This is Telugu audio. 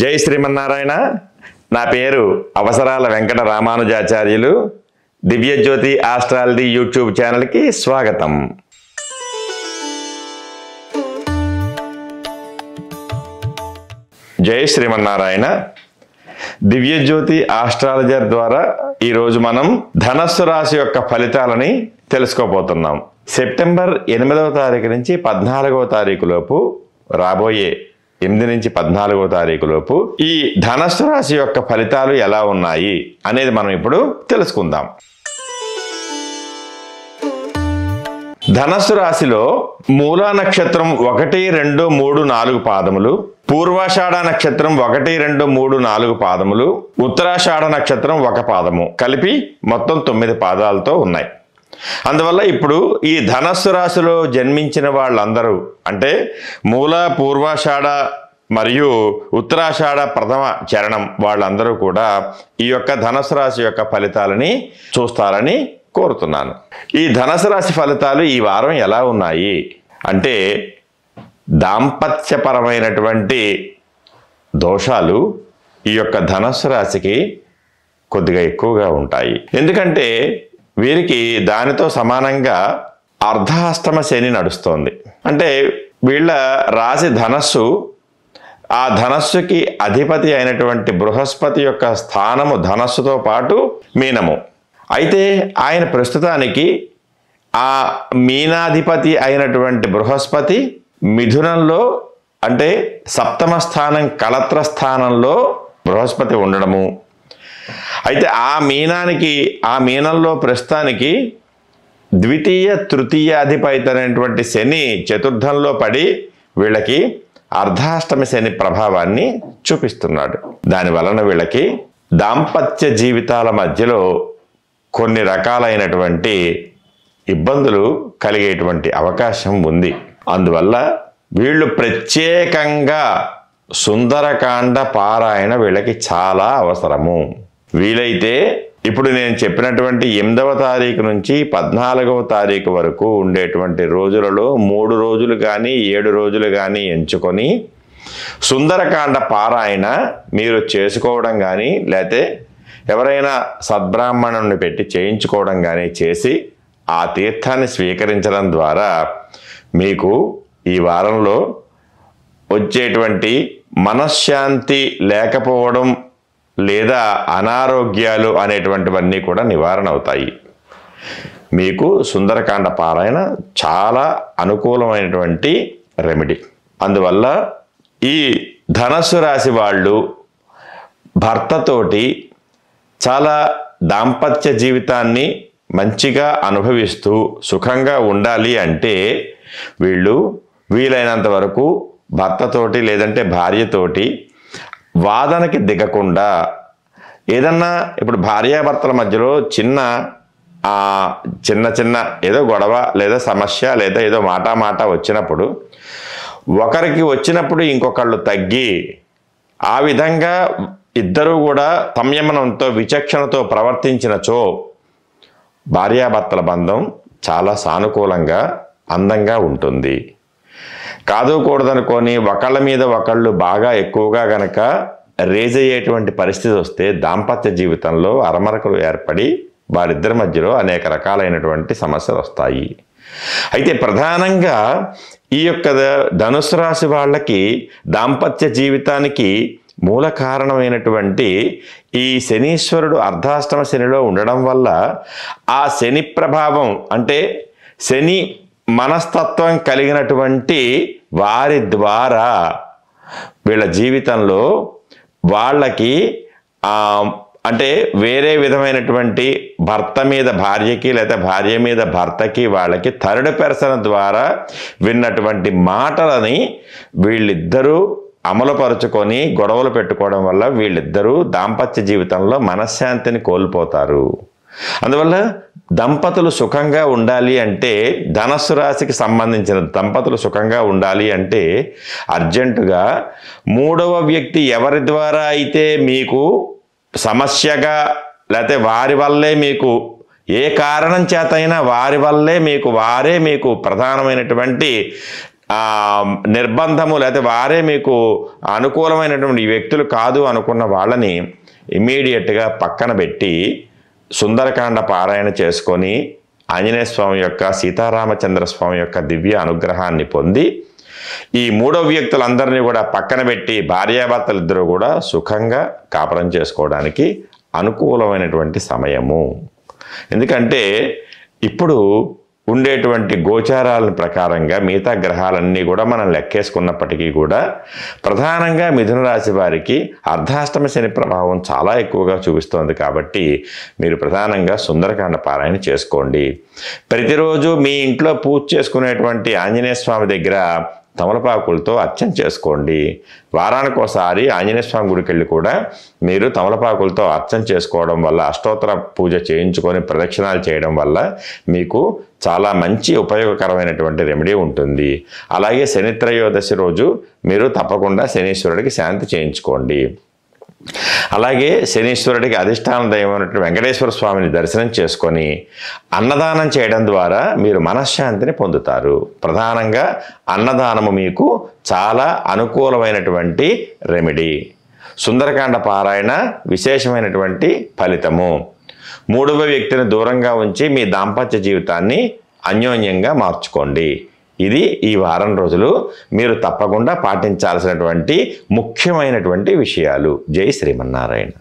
జై శ్రీమన్నారాయణ. నా పేరు అవసరాల వెంకట రామానుజాచార్యులు. దివ్యజ్యోతి ఆస్ట్రాలజీ యూట్యూబ్ ఛానల్కి స్వాగతం. జై శ్రీమన్నారాయణ. దివ్యజ్యోతి ఆస్ట్రాలజర్ ద్వారా ఈరోజు మనం ధనస్సు రాశి యొక్క ఫలితాలని తెలుసుకోబోతున్నాం. సెప్టెంబర్ 8వ తారీఖు నుంచి 14వ తారీఖు లోపు, రాబోయే 8 నుంచి 14వ తారీఖు లోపు ఈ ధనస్సు రాశి యొక్క ఫలితాలు ఎలా ఉన్నాయి అనేది మనం ఇప్పుడు తెలుసుకుందాం. ధనస్సు రాశిలో మూలా నక్షత్రం 1, 2, 3, 4 పాదములు, పూర్వాషాఢ నక్షత్రం 1, 2, 3, 4 పాదములు, ఉత్తరాషాఢ నక్షత్రం 1 పాదము కలిపి మొత్తం 9 పాదాలతో ఉన్నాయి. అందువల్ల ఇప్పుడు ఈ ధనస్సు రాశిలో జన్మించిన వాళ్ళందరూ, అంటే మూల, పూర్వాషాఢ మరియు ఉత్తరాషాఢ ప్రథమ చరణం వాళ్ళందరూ కూడా ఈ యొక్క ధనస్సు రాశి యొక్క ఫలితాలని చూస్తారని కోరుతున్నాను. ఈ ధనస్సు రాశి ఫలితాలు ఈ వారం ఎలా ఉన్నాయి అంటే, దాంపత్యపరమైనటువంటి దోషాలు ఈ యొక్క ధనస్సు రాశికి కొద్దిగా ఎక్కువగా ఉంటాయి. ఎందుకంటే వీరికి దానితో సమానంగా అర్ధాష్టమ శని నడుస్తోంది. అంటే వీళ్ళ రాశి ధనస్సు, ఆ ధనస్సుకి అధిపతి అయినటువంటి బృహస్పతి యొక్క స్థానము ధనస్సుతో పాటు మీనము. అయితే ఆయన ప్రస్తుతానికి ఆ మీనాధిపతి అయినటువంటి బృహస్పతి మిథునంలో, అంటే సప్తమ స్థానం కళత్ర స్థానంలో బృహస్పతి ఉండడము. అయితే ఆ మీనంలో ప్రస్తుతానికి ద్వితీయ తృతీయ అధిపతి అయినటువంటి శని చతుర్థంలో పడి వీళ్ళకి అర్ధాష్టమ శని ప్రభావాన్ని చూపిస్తున్నాడు. దాని వలన వీళ్ళకి దాంపత్య జీవితాల మధ్యలో కొన్ని రకాలైనటువంటి ఇబ్బందులు కలిగేటువంటి అవకాశం ఉంది. అందువల్ల వీళ్ళు ప్రత్యేకంగా సుందరకాండ పారాయణ వీళ్ళకి చాలా అవసరము. వీలైతే ఇప్పుడు నేను చెప్పినటువంటి 8వ తారీఖు నుంచి 14వ తారీఖు వరకు ఉండేటువంటి రోజులలో 3 రోజులు కానీ 7 రోజులు కానీ ఎంచుకొని సుందరకాండ పారాయణ మీరు చేసుకోవడం కానీ, లేకపోతే ఎవరైనా సద్బ్రాహ్మణుని పెట్టి చేయించుకోవడం కానీ చేసి ఆ తీర్థాన్ని స్వీకరించడం ద్వారా మీకు ఈ వారంలో వచ్చేటువంటి మనశ్శాంతి లేకపోవడం లేదా అనారోగ్యాలు అనేటువంటివన్నీ కూడా నివారణ అవుతాయి. మీకు సుందరకాండ పారాయణ చాలా అనుకూలమైనటువంటి రెమెడీ. అందువల్ల ఈ ధనస్సు రాశి వాళ్ళు భర్తతోటి చాలా దాంపత్య జీవితాన్ని మంచిగా అనుభవిస్తూ సుఖంగా ఉండాలి అంటే వీళ్ళు వీలైనంత వరకు భర్తతోటి లేదంటే భార్యతోటి వాదనకి దిగకుండా, ఏదన్నా ఇప్పుడు భార్యాభర్తల మధ్యలో చిన్న ఏదో గొడవ లేదా సమస్య లేదా ఏదో మాట వచ్చినప్పుడు, ఒకరికి వచ్చినప్పుడు ఇంకొకళ్ళు తగ్గి ఆ విధంగా ఇద్దరూ కూడా సంయమనంతో విచక్షణతో ప్రవర్తించినచో భార్యాభర్తల బంధం చాలా సానుకూలంగా అందంగా ఉంటుంది. కాదుకూడదనుకొని ఒకళ్ళ మీద ఒకళ్ళు బాగా ఎక్కువగా గనక రేజ్ అయ్యేటువంటి పరిస్థితి వస్తే దాంపత్య జీవితంలో అరమరకలు ఏర్పడి వారిద్దరి మధ్యలో అనేక రకాలైనటువంటి సమస్యలు వస్తాయి. అయితే ప్రధానంగా ఈ యొక్క ధనుసు రాశి వాళ్ళకి దాంపత్య జీవితానికి మూల కారణమైనటువంటి ఈ శనీశ్వరుడు అర్ధాష్టమ శనిలో ఉండడం వల్ల ఆ శని ప్రభావం, అంటే శని మనస్తత్వం కలిగినటువంటి వారి ద్వారా వీళ్ళ జీవితంలో వాళ్ళకి అంటే వేరే విధమైనటువంటి భర్త మీద భార్యకి లేదా భార్య మీద భర్తకి వాళ్ళకి థర్డ్ పర్సన్ ద్వారా విన్నటువంటి మాటలని వీళ్ళిద్దరూ అమలుపరుచుకొని గొడవలు పెట్టుకోవడం వల్ల వీళ్ళిద్దరూ దాంపత్య జీవితంలో మనశ్శాంతిని కోల్పోతారు. అందువల్ల దంపతులు సుఖంగా ఉండాలి అంటే, ధనస్సు రాశికి సంబంధించిన దంపతులు సుఖంగా ఉండాలి అంటే అర్జెంటుగా 3వ వ్యక్తి ఎవరి ద్వారా అయితే మీకు సమస్యగా, లేకపోతే వారి వల్లే మీకు ఏ కారణం చేతైనా వారే మీకు ప్రధానమైనటువంటి నిర్బంధము లేకపోతే వారే మీకు అనుకూలమైనటువంటి వ్యక్తులు కాదు అనుకున్న వాళ్ళని ఇమీడియట్గా పక్కన పెట్టి సుందరకాండ పారాయణ చేసుకొని ఆంజనేయ స్వామి యొక్క సీతారామచంద్ర స్వామి యొక్క దివ్య అనుగ్రహాన్ని పొంది ఈ మూడో వ్యక్తులందరినీ కూడా పక్కన పెట్టి భార్యాభర్తలు ఇద్దరు కూడా సుఖంగా కాపురం చేసుకోవడానికి అనుకూలమైనటువంటి సమయము. ఎందుకంటే ఇప్పుడు ఉండేటువంటి గోచారాల ప్రకారంగా మిగతా గ్రహాలన్నీ కూడా మనం లెక్కేసుకున్నప్పటికీ కూడా ప్రధానంగా మిథున రాశి వారికి అర్ధాష్టమ శని ప్రభావం చాలా ఎక్కువగా చూపిస్తోంది. కాబట్టి మీరు ప్రధానంగా సుందరకాండ పారాయణ చేసుకోండి. ప్రతిరోజు మీ ఇంట్లో పూజ చేసుకునేటువంటి ఆంజనేయ స్వామి దగ్గర తమలపాకులతో అర్చన చేసుకోండి. వారానికి ఒకసారి ఆంజనేయ స్వామి గుడికి వెళ్ళి కూడా మీరు తమలపాకులతో అర్చన చేసుకోవడం వల్ల, అష్టోత్తర పూజ చేయించుకొని ప్రదక్షిణాలు చేయడం వల్ల మీకు చాలా మంచి ఉపయోగకరమైనటువంటి రెమెడీ ఉంటుంది. అలాగే శని త్రయోదశి రోజు మీరు తప్పకుండా శనీశ్వరుడికి శాంతి చేయించుకోండి. అలాగే శనీశ్వరుడికి అధిష్టాన దైవమైనటువంటి వెంకటేశ్వర స్వామిని దర్శనం చేసుకొని అన్నదానం చేయడం ద్వారా మీరు మనశ్శాంతిని పొందుతారు. ప్రధానంగా అన్నదానము మీకు చాలా అనుకూలమైనటువంటి రెమెడీ. సుందరకాండ పారాయణ విశేషమైనటువంటి ఫలితము. మూడవ వ్యక్తిని దూరంగా ఉంచి మీ దాంపత్య జీవితాన్ని అన్యోన్యంగా మార్చుకోండి. ఇది ఈ వారం రోజులు మీరు తప్పకుండా పాటించాల్సినటువంటి ముఖ్యమైనటువంటి విషయాలు. జై శ్రీమన్నారాయణ.